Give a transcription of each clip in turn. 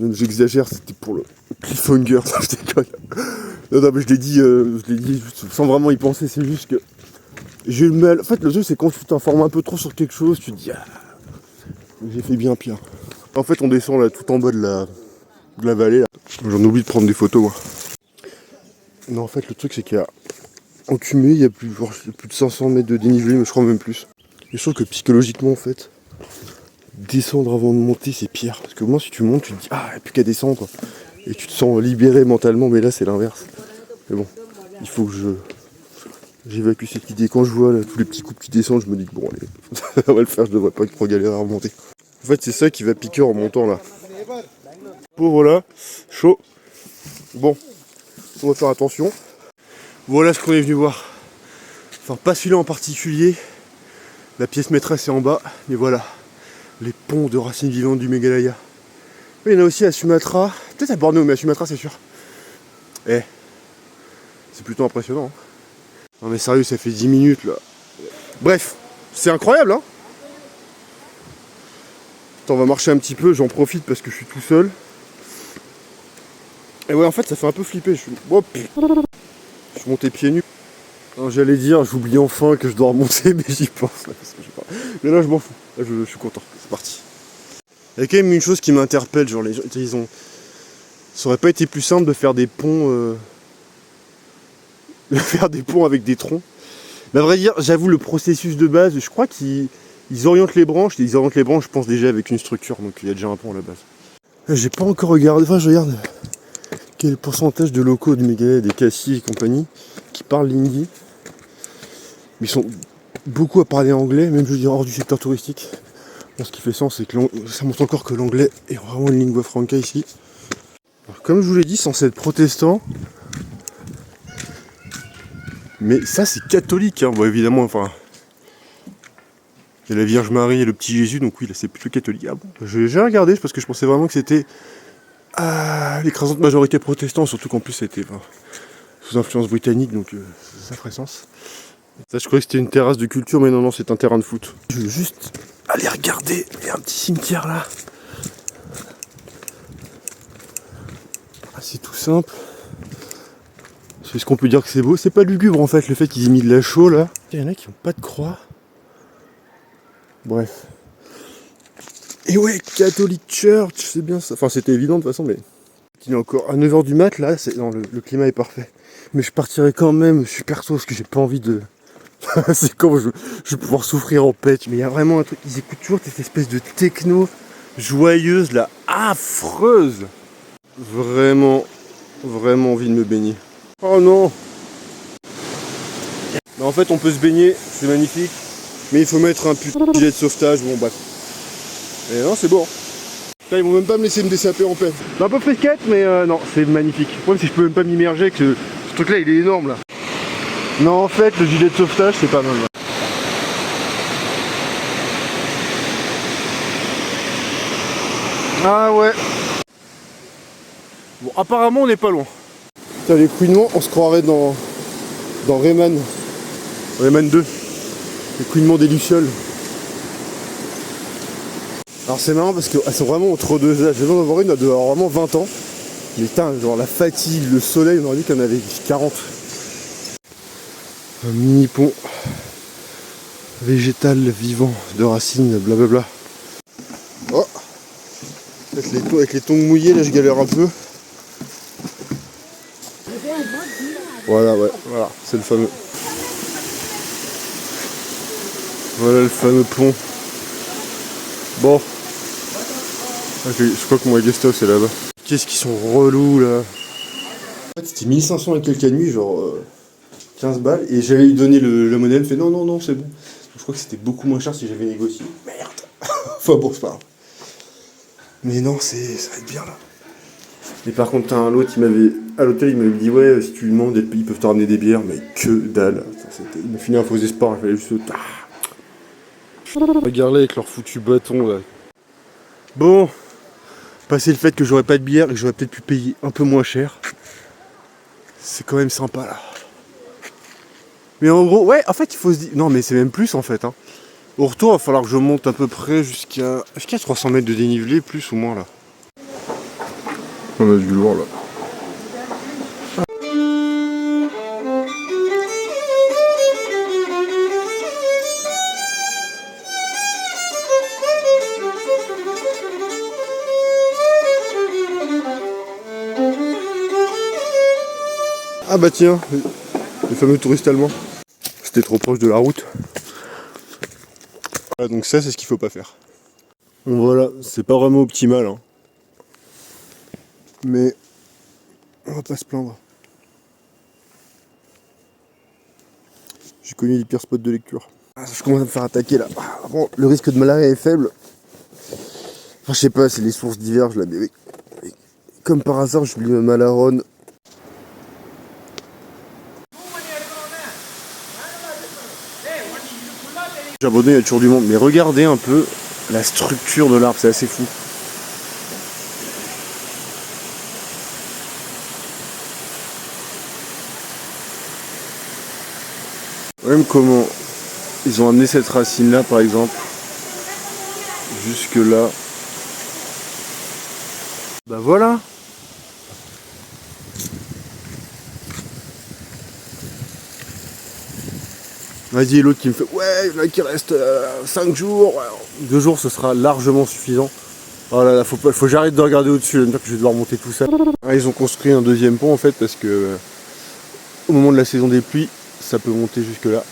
Même j'exagère, c'était pour le cliffhanger, ça je déconne. Non, mais je l'ai dit sans vraiment y penser, c'est juste que j'ai eu le mal. En fait, le truc, c'est quand tu t'informes un peu trop sur quelque chose, tu te dis, ah, j'ai fait bien pire. En fait, on descend là tout en bas de la vallée. Là. J'en oublie de prendre des photos, moi. Non, en fait, le truc, c'est qu'il y a en cumulé, il y a plus de 500 mètres de dénivelé, mais je crois même plus. Et je trouve que psychologiquement, en fait, descendre avant de monter, c'est pire. Parce que moi, si tu montes, tu te dis, ah, il n'y a plus qu'à descendre, quoi. Et tu te sens libéré mentalement, mais là, c'est l'inverse. Mais bon, il faut que j'évacue cette idée. Quand je vois là, tous les petits coups qui descendent, je me dis que bon, allez, ça va le faire, je devrais pas trop galérer à remonter. En fait, c'est ça qui va piquer en montant là. Pauvre là, chaud. Bon, on va faire attention. Voilà ce qu'on est venu voir. Enfin, pas celui-là en particulier. La pièce maîtresse est en bas, mais voilà. Les ponts de racines vivantes du Meghalaya. Il y en a aussi à Sumatra. Peut-être à Bornéo, mais à Sumatra, c'est sûr. Eh, c'est plutôt impressionnant. Hein. Non mais sérieux, ça fait 10 minutes là. Bref, c'est incroyable hein. Attends, on va marcher un petit peu, j'en profite parce que je suis tout seul. Et ouais, en fait, ça fait un peu flipper. Je suis monté pieds nus. J'allais dire, j'oublie enfin que je dois remonter, mais j'y pense là. Parce que mais là, je m'en fous. Là, je suis content. C'est parti. Il y a quand même une chose qui m'interpelle, genre les gens, ils ont. Ça aurait pas été plus simple de faire des ponts. De faire des ponts avec des troncs. Mais à vrai dire, j'avoue, le processus de base, je crois qu'ils orientent les branches. Et ils orientent les branches, je pense, déjà avec une structure. Donc il y a déjà un pont à la base. J'ai pas encore regardé. Enfin, je regarde quel est le pourcentage de locaux du Meghalaya, des Cassis et compagnie, qui parlent l'hindi. Mais ils sont beaucoup à parler anglais, même je veux dire hors du secteur touristique. Bon, ce qui fait sens, c'est que ça montre encore que l'anglais est vraiment une lingua franca ici. Alors, comme je vous l'ai dit, censé être protestant. Mais ça c'est catholique, hein. Bon évidemment, enfin. Il y a la Vierge Marie et le petit Jésus, donc oui là c'est plutôt catholique. Ah bon, j'ai regardé parce que je pensais vraiment que c'était l'écrasante majorité protestante, surtout qu'en plus c'était sous influence britannique, donc ça ferait sens. Ça je croyais que c'était une terrasse de culture, mais non, c'est un terrain de foot. Je veux juste aller regarder, il y a un petit cimetière là. Ah, c'est tout simple. Est-ce qu'on peut dire que c'est beau? C'est pas lugubre en fait, le fait qu'ils aient mis de la chaux là. Il y en a qui n'ont pas de croix. Bref. Et ouais, Catholic Church, c'est bien ça. Enfin, c'était évident de toute façon, mais il est encore à 9h du mat là. Non, le climat est parfait. Mais je partirai quand même super tôt parce que j'ai pas envie de. C'est quand je vais pouvoir souffrir en paix. Mais il y a vraiment un truc. Ils écoutent toujours cette espèce de techno joyeuse là, affreuse. Vraiment envie de me baigner. Oh non! Mais en fait, on peut se baigner, c'est magnifique. Mais il faut mettre un putain de gilet de sauvetage, bon bref. Et non, c'est beau. Là, ils vont même pas me laisser me dessaper en paix. C'est un peu frisquette, mais non, c'est magnifique. Le problème, c'est que je peux même pas m'immerger, que ce truc-là, il est énorme là. Non, en fait, le gilet de sauvetage, c'est pas mal. Là. Ah ouais. Bon, apparemment, on n'est pas loin. Putain, les couinements, on se croirait dans Rayman. Rayman 2. Les couinements des lucioles. Alors c'est marrant parce qu'elles sont vraiment entre deux âges. J'ai besoin d'avoir une, elle doit avoir vraiment 20 ans. Mais putain, genre la fatigue, le soleil, on aurait dit qu'il y en avait 40. Un mini pont végétal vivant de racines, blablabla. Oh, avec les tongs mouillés, là je galère un peu. Voilà, ouais, voilà, c'est le fameux. Voilà le fameux pont. Bon. Okay, je crois que mon guest house c'est là-bas. Qu'est-ce qu'ils sont relous là. En fait c'était 1500 et quelques nuits, genre 15 balles. Et j'allais lui donner le modèle, fait non, c'est bon. Je crois que c'était beaucoup moins cher si j'avais négocié. Merde. Enfin bon, c'est pas grave. Mais non, ça va être bien là. Et par contre, t'as un l'autre, à l'hôtel, il m'avait dit ouais, si tu lui demandes, ils peuvent te ramener des bières, mais que dalle. Il m'a fini un faux espoir, il fallait juste. Regarde-les avec leur foutu bâton là. Bon, passer le fait que j'aurais pas de bière et que j'aurais peut-être pu payer un peu moins cher, c'est quand même sympa là. Mais en gros, ouais, en fait il faut se dire. Non mais c'est même plus en fait. Hein. Au retour, il va falloir que je monte à peu près jusqu'à 300 mètres de dénivelé, plus ou moins là. On a du lourd là. Ah bah tiens, le fameux touriste allemand. C'était trop proche de la route. Voilà, donc ça c'est ce qu'il faut pas faire. Bon voilà, c'est pas vraiment optimal, hein. Mais on va pas se plaindre. J'ai connu les pires spots de lecture. Ah, je commence à me faire attaquer là. Bon, le risque de malaria est faible. Enfin je sais pas, c'est les sources diverges là, mais oui. Comme par hasard, j'oublie ma Malaronne. J'ai abandonné, il y a toujours du monde, mais regardez un peu la structure de l'arbre, c'est assez fou. Même comment ils ont amené cette racine là par exemple, jusque là. Bah voilà. Vas-y, l'autre qui me fait ouais, il y en a qui reste 5 jours. 2 jours ce sera largement suffisant. Oh là là, faut que j'arrête de regarder au-dessus, là, que je vais devoir monter tout ça. Ah, ils ont construit un deuxième pont en fait parce que au moment de la saison des pluies, ça peut monter jusque là.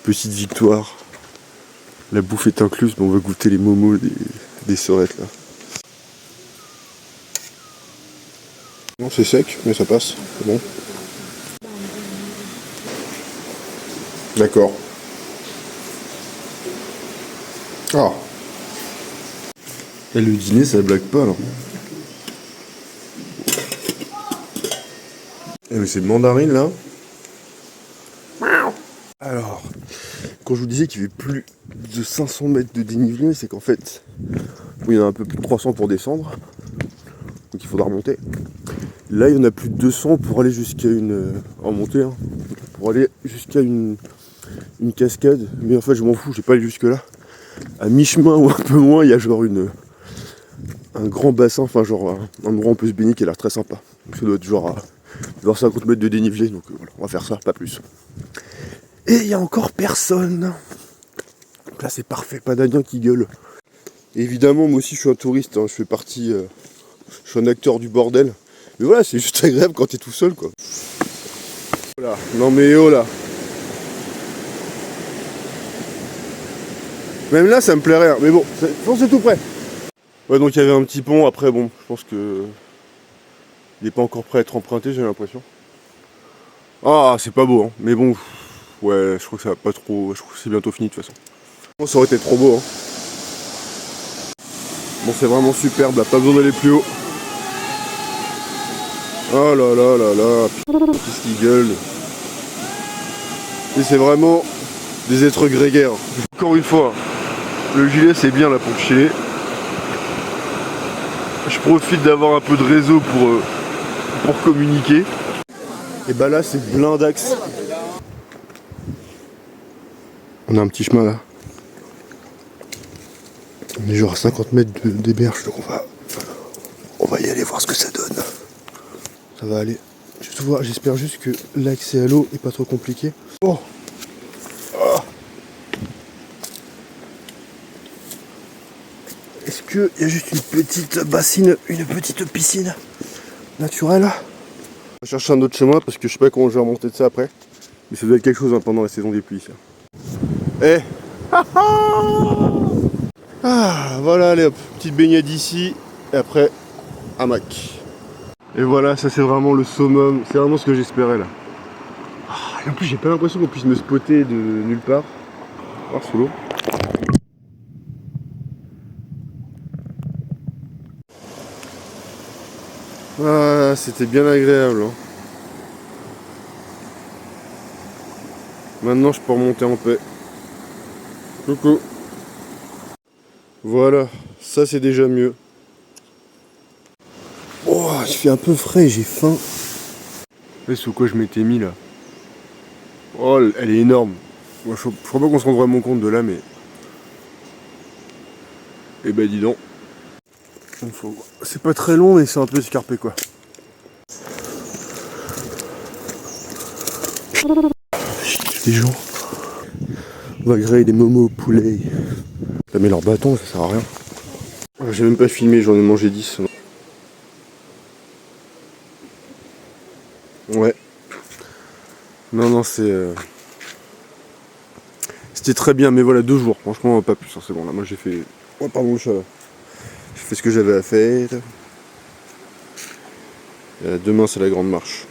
Petite victoire. La bouffe est incluse, mais on va goûter les momos des sorettes là. Non, c'est sec, mais ça passe, c'est bon. D'accord. Ah. Et le dîner, ça blague pas là. Eh mais c'est mandarine là. Alors, quand je vous disais qu'il y avait plus de 500 mètres de dénivelé, c'est qu'en fait, il y en a un peu plus de 300 pour descendre. Donc il faudra remonter. Là, il y en a plus de 200 pour aller jusqu'à une... en montée, hein, pour aller jusqu'à une cascade. Mais en fait, je m'en fous, j'ai pas aller jusque là. À mi-chemin ou un peu moins, il y a genre un grand bassin, enfin genre un endroit où on peut se baigner qui a l'air très sympa. Ça doit être genre à 50 mètres de dénivelé, donc voilà, on va faire ça, pas plus. Et il y a encore personne. Donc là c'est parfait, pas d'Indien qui gueule. Et évidemment, moi aussi je suis un touriste, hein, je fais partie, je suis un acteur du bordel. Mais voilà, c'est juste agréable quand t'es tout seul quoi. Voilà, non mais oh là. Même là ça me plairait, hein. Mais bon, c'est tout prêt. Ouais, donc il y avait un petit pont, après bon, je pense que il n'est pas encore prêt à être emprunté, j'ai l'impression. Ah, c'est pas beau, hein. Mais bon, ouais, je crois que ça va pas trop, je crois que c'est bientôt fini de toute façon. Bon, ça aurait été trop beau, hein. Bon, c'est vraiment superbe, là, pas besoin d'aller plus haut. Oh là là là là, qu'est-ce qu'ils gueulent. Et c'est vraiment des êtres grégaires. Encore une fois, le gilet c'est bien là pour chiller. Je profite d'avoir un peu de réseau pour communiquer. Et bah là c'est blindax. On a un petit chemin là. On est genre à 50 mètres des berges, donc on va y aller voir ce que ça donne. Ça va aller. J'espère juste que l'accès à l'eau est pas trop compliqué. Oh. Ah. Est-ce qu'il y a juste une petite bassine, une petite piscine naturelle? On va chercher un autre chemin parce que je sais pas comment je vais remonter de ça après. Mais ça doit être quelque chose hein, pendant la saison des pluies ça. Eh. Ah voilà, allez hop, petite baignade ici et après hamac. Et voilà, ça c'est vraiment le summum, c'est vraiment ce que j'espérais là. Ah, et en plus j'ai pas l'impression qu'on puisse me spotter de nulle part. Ah, sous l'eau. Ah, c'était bien agréable. Hein. Maintenant je peux remonter en paix. Coucou. Voilà, ça c'est déjà mieux. Oh, il fait un peu frais, j'ai faim. Et sous quoi je m'étais mis là? Oh, elle est énorme. Moi, je crois pas qu'on se rend vraiment compte de là, mais... Eh ben dis donc. C'est pas très long mais c'est un peu escarpé quoi. Des gens. On va griller des momos au poulet. T'as mis leur bâton, ça sert à rien. J'ai même pas filmé, j'en ai mangé 10. Ouais. Non, c'était très bien, mais voilà, 2 jours, franchement, pas plus, hein, c'est bon, là, moi j'ai fait... Oh, pardon, j'ai fait ce que j'avais à faire. Demain, c'est la grande marche.